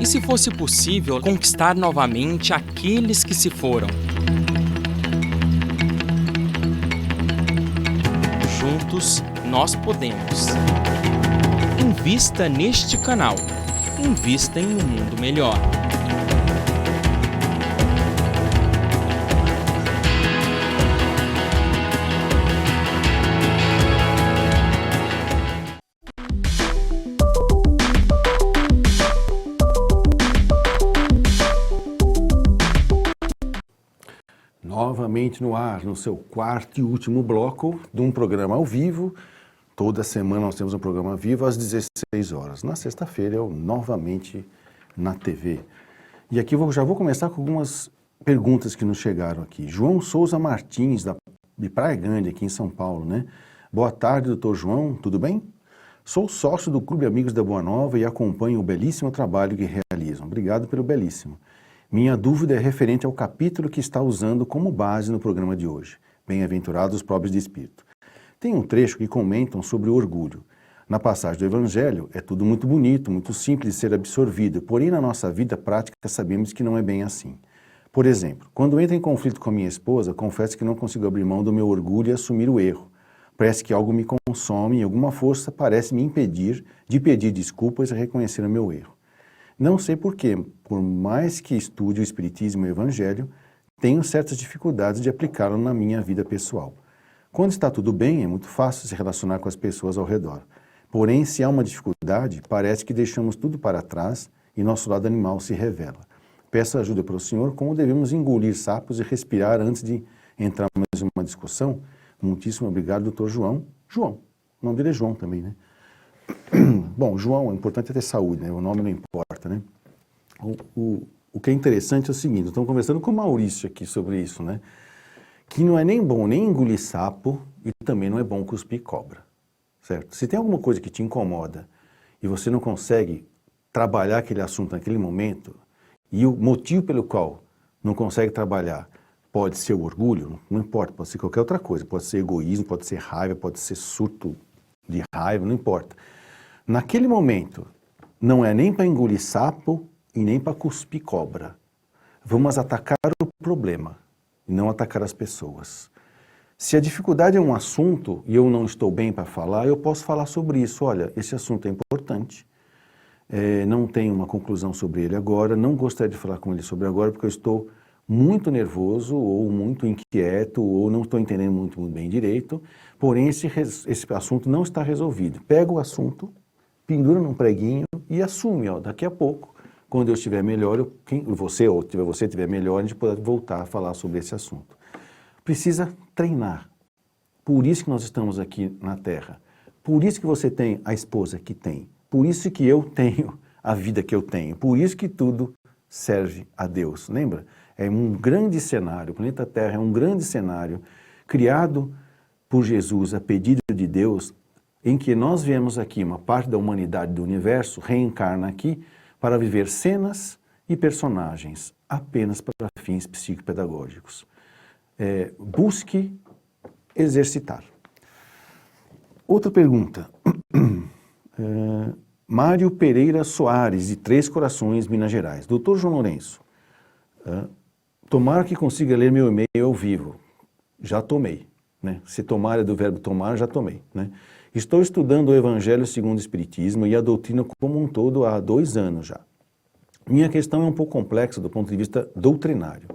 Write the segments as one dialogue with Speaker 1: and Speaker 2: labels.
Speaker 1: se fosse possível conquistar novamente aqueles que se foram? Juntos, nós podemos. Invista neste canal. Invista em um mundo melhor.
Speaker 2: Novamente no ar, no seu quarto e último bloco de um programa ao vivo. Toda semana nós temos um programa ao vivo às 16 horas. Na sexta-feira eu novamente na TV. E aqui já vou começar com algumas perguntas que nos chegaram aqui. João Souza Martins, de Praia Grande, aqui em São Paulo, né? Boa tarde, doutor João, tudo bem? Sou sócio do Clube Amigos da Boa Nova e acompanho o belíssimo trabalho que realizam. Obrigado pelo belíssimo. Minha dúvida é referente ao capítulo que está usando como base no programa de hoje. Bem-aventurados os pobres de espírito. Tem um trecho que comentam sobre o orgulho. Na passagem do Evangelho, é tudo muito bonito, muito simples de ser absorvido, porém na nossa vida prática sabemos que não é bem assim. Por exemplo, quando entro em conflito com a minha esposa, confesso que não consigo abrir mão do meu orgulho e assumir o erro. Parece que algo me consome e alguma força parece me impedir de pedir desculpas e reconhecer o meu erro. Não sei porquê, por mais que estude o Espiritismo e o Evangelho, tenho certas dificuldades de aplicá-lo na minha vida pessoal. Quando está tudo bem, é muito fácil se relacionar com as pessoas ao redor. Porém, se há uma dificuldade, parece que deixamos tudo para trás e nosso lado animal se revela. Peço ajuda para o senhor como devemos engolir sapos e respirar antes de entrar mais em uma discussão. Muitíssimo obrigado, doutor João. João, o nome dele é João também, né? Bom, João, o importante é ter saúde, né? O nome não importa, né? O que é interessante é o seguinte, estamos conversando com o Maurício aqui sobre isso, né? Que não é nem bom nem engolir sapo e também não é bom cuspir cobra, certo? Se tem alguma coisa que te incomoda e você não consegue trabalhar aquele assunto naquele momento e o motivo pelo qual não consegue trabalhar pode ser o orgulho, não importa, pode ser qualquer outra coisa, pode ser egoísmo, pode ser raiva, pode ser surto de raiva, não importa. Naquele momento, não é nem para engolir sapo e nem para cuspir cobra. Vamos atacar o problema e não atacar as pessoas. Se a dificuldade é um assunto e eu não estou bem para falar, eu posso falar sobre isso. Olha, esse assunto é importante, não tenho uma conclusão sobre ele agora, não gostaria de falar com ele sobre agora porque eu estou muito nervoso ou muito inquieto ou não estou entendendo muito bem direito, porém esse assunto não está resolvido. Pega o assunto, pendura num preguinho e assume, ó, daqui a pouco, quando eu estiver melhor, você estiver melhor, a gente pode voltar a falar sobre esse assunto. Precisa treinar. Por isso que nós estamos aqui na Terra. Por isso que você tem a esposa que tem. Por isso que eu tenho a vida que eu tenho. Por isso que tudo serve a Deus. Lembra? É um grande cenário, o planeta Terra é um grande cenário criado por Jesus a pedido de Deus, em que nós viemos aqui, uma parte da humanidade do universo reencarna aqui para viver cenas e personagens apenas para fins psicopedagógicos. Busque exercitar. Outra pergunta. Mário Pereira Soares, de Três Corações, Minas Gerais. Doutor João Lourenço, tomara que consiga ler meu e-mail ao vivo. Já tomei, né? Se tomar é do verbo tomar, já tomei, né? Estou estudando o Evangelho segundo o Espiritismo e a doutrina como um todo há 2 anos já. Minha questão é um pouco complexa do ponto de vista doutrinário.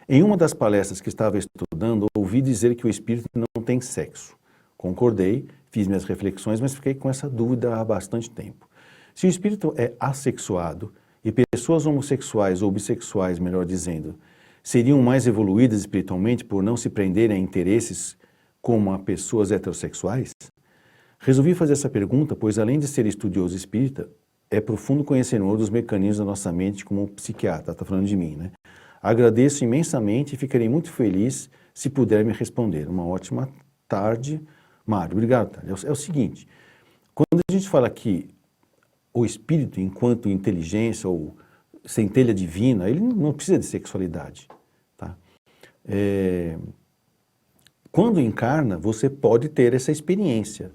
Speaker 2: Em uma das palestras que estava estudando, ouvi dizer que o espírito não tem sexo. Concordei, fiz minhas reflexões, mas fiquei com essa dúvida há bastante tempo. Se o espírito é assexuado e pessoas homossexuais ou bissexuais, melhor dizendo, seriam mais evoluídas espiritualmente por não se prenderem a interesses como a pessoas heterossexuais? Resolvi fazer essa pergunta, pois além de ser estudioso espírita, é profundo conhecedor dos mecanismos da nossa mente como psiquiatra, está falando de mim, né? Agradeço imensamente e ficarei muito feliz se puder me responder. Uma ótima tarde, Mário. Obrigado, Mário. É o seguinte, quando a gente fala que o espírito, enquanto inteligência ou centelha divina, ele não precisa de sexualidade, tá? Quando encarna, você pode ter essa experiência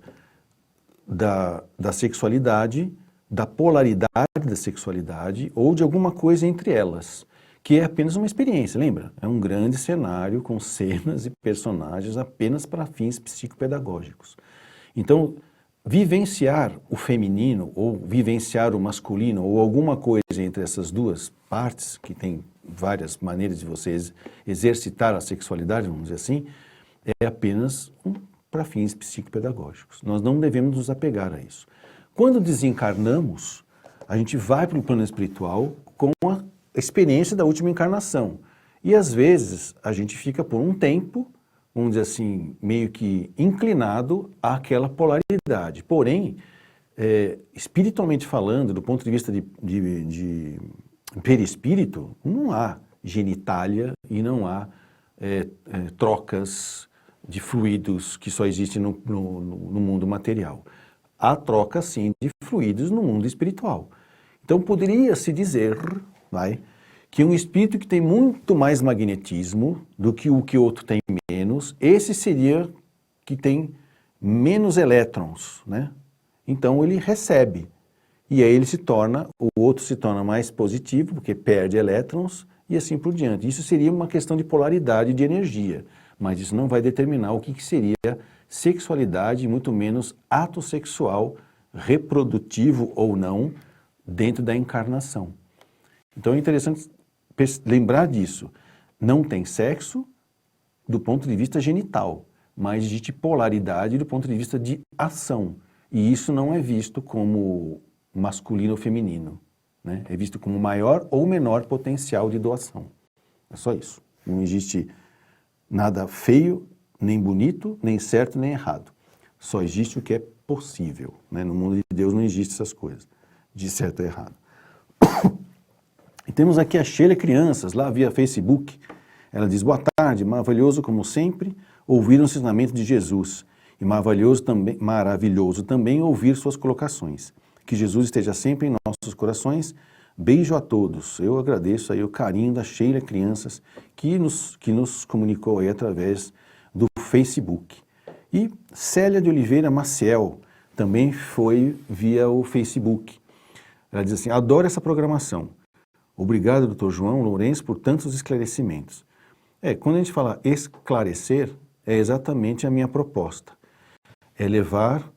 Speaker 2: da sexualidade, da polaridade da sexualidade ou de alguma coisa entre elas, que é apenas uma experiência, lembra? É um grande cenário com cenas e personagens apenas para fins psicopedagógicos. Então, vivenciar o feminino ou vivenciar o masculino ou alguma coisa entre essas duas partes, que tem várias maneiras de você exercitar a sexualidade, vamos dizer assim, é apenas para fins psicopedagógicos. Nós não devemos nos apegar a isso. Quando desencarnamos, a gente vai para o plano espiritual com a experiência da última encarnação. E às vezes a gente fica por um tempo, vamos dizer assim, meio que inclinado àquela polaridade. Porém, espiritualmente falando, do ponto de vista de perispírito, não há genitália e não há trocas de fluidos que só existem no mundo material. Há troca, sim, de fluidos no mundo espiritual. Então, poderia-se dizer, que um espírito que tem muito mais magnetismo do que o que outro tem menos, esse seria que tem menos elétrons, né? Então, ele recebe. E aí ele o outro se torna mais positivo, porque perde elétrons, e assim por diante. Isso seria uma questão de polaridade de energia, mas isso não vai determinar o que seria sexualidade, muito menos ato sexual reprodutivo ou não dentro da encarnação. Então é interessante lembrar disso. Não tem sexo do ponto de vista genital, mas existe polaridade do ponto de vista de ação. E isso não é visto como masculino ou feminino, né? É visto como maior ou menor potencial de doação. É só isso. Não existe nada feio, nem bonito, nem certo, nem errado. Só existe o que é possível, né? No mundo de Deus não existe essas coisas, de certo ou errado. E temos aqui a Sheila Crianças, lá via Facebook. Ela diz, boa tarde, maravilhoso como sempre, ouvir o ensinamento de Jesus. E maravilhoso também ouvir suas colocações. Que Jesus esteja sempre em nossos corações. Beijo a todos. Eu agradeço aí o carinho da Sheila Crianças, que nos comunicou aí através do Facebook. E Célia de Oliveira Maciel também foi via o Facebook. Ela diz assim, adoro essa programação. Obrigado, Dr. João Lourenço, por tantos esclarecimentos. Quando a gente fala esclarecer, é exatamente a minha proposta. É levar,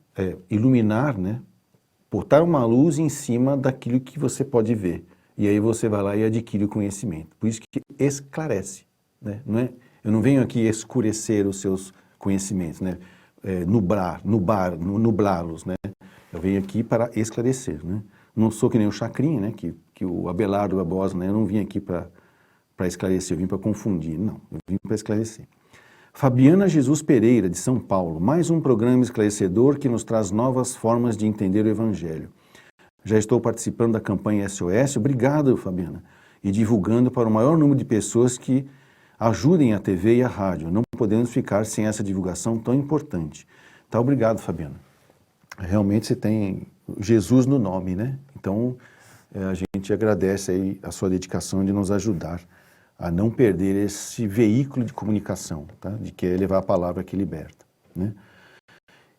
Speaker 2: iluminar, né? Botar uma luz em cima daquilo que você pode ver. E aí você vai lá e adquire o conhecimento. Por isso que esclarece, né? Eu não venho aqui escurecer os seus conhecimentos, né? Nublá-los, né? Eu venho aqui para esclarecer, né? Não sou que nem o Chacrinha, né? Que o Abelardo Barbosa, né? Eu não vim aqui para esclarecer, eu vim para confundir. Não, eu vim para esclarecer. Fabiana Jesus Pereira, de São Paulo, mais um programa esclarecedor que nos traz novas formas de entender o Evangelho. Já estou participando da campanha SOS, obrigado, Fabiana, e divulgando para o maior número de pessoas que ajudem a TV e a rádio. Não podemos ficar sem essa divulgação tão importante. Tá, obrigado, Fabiana. Realmente você tem Jesus no nome, né? Então, a gente agradece aí a sua dedicação de nos ajudar a não perder esse veículo de comunicação, tá? De que é levar a palavra que liberta, né?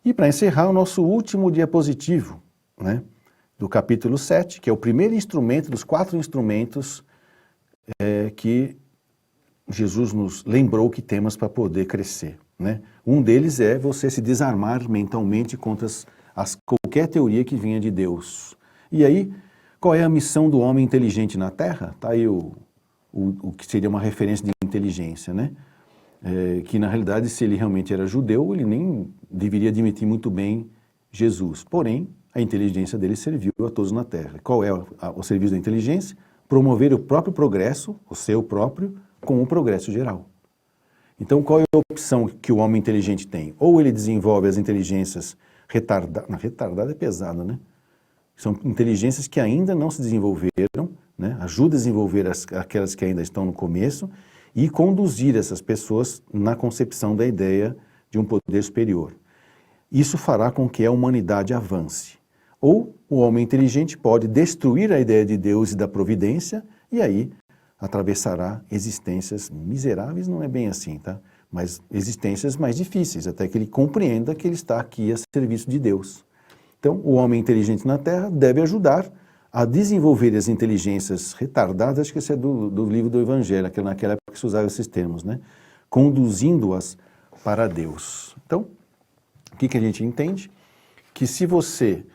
Speaker 2: E para encerrar, o nosso último diapositivo, né? Do capítulo 7, que é o primeiro instrumento dos 4 instrumentos que Jesus nos lembrou que temos para poder crescer, né? Um deles é você se desarmar mentalmente contra qualquer teoria que venha de Deus. E aí, qual é a missão do homem inteligente na Terra? Está aí o que seria uma referência de inteligência, né? Que na realidade, se ele realmente era judeu, ele nem deveria admitir muito bem Jesus. Porém, a inteligência dele serviu a todos na Terra. Qual é o serviço da inteligência? Promover o próprio progresso, o seu próprio, com o progresso geral. Então, qual é a opção que o homem inteligente tem? Ou ele desenvolve as inteligências retardadas, retardada é pesado, né? São inteligências que ainda não se desenvolveram, né? Ajuda a desenvolver aquelas que ainda estão no começo e conduzir essas pessoas na concepção da ideia de um poder superior. Isso fará com que a humanidade avance. Ou o homem inteligente pode destruir a ideia de Deus e da providência e aí atravessará existências miseráveis, não é bem assim, tá? Mas existências mais difíceis, até que ele compreenda que ele está aqui a serviço de Deus. Então, o homem inteligente na Terra deve ajudar a desenvolver as inteligências retardadas, acho que esse é do livro do Evangelho, naquela época que se usava esses termos, né? Conduzindo-as para Deus. Então, o que a gente entende? Que se você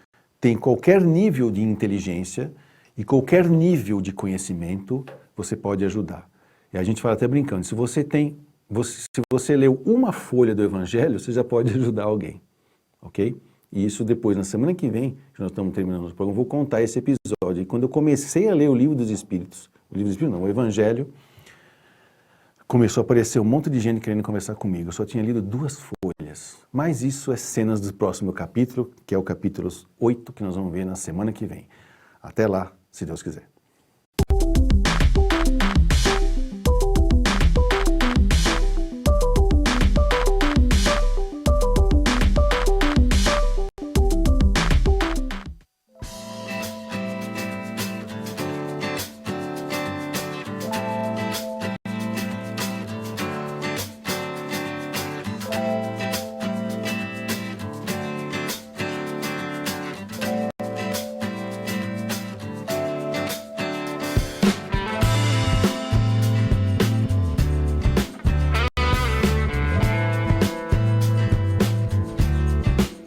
Speaker 2: tem qualquer nível de inteligência e qualquer nível de conhecimento, você pode ajudar. E a gente fala até brincando, se você leu uma folha do Evangelho, você já pode ajudar alguém, ok? E isso depois, na semana que vem, que nós estamos terminando o programa, eu vou contar esse episódio. E quando eu comecei a ler o Livro dos Espíritos, o Evangelho, começou a aparecer um monte de gente querendo conversar comigo. Eu só tinha lido 2 folhas. Mas isso é cenas do próximo capítulo, que é o capítulo 8, que nós vamos ver na semana que vem. Até lá, se Deus quiser.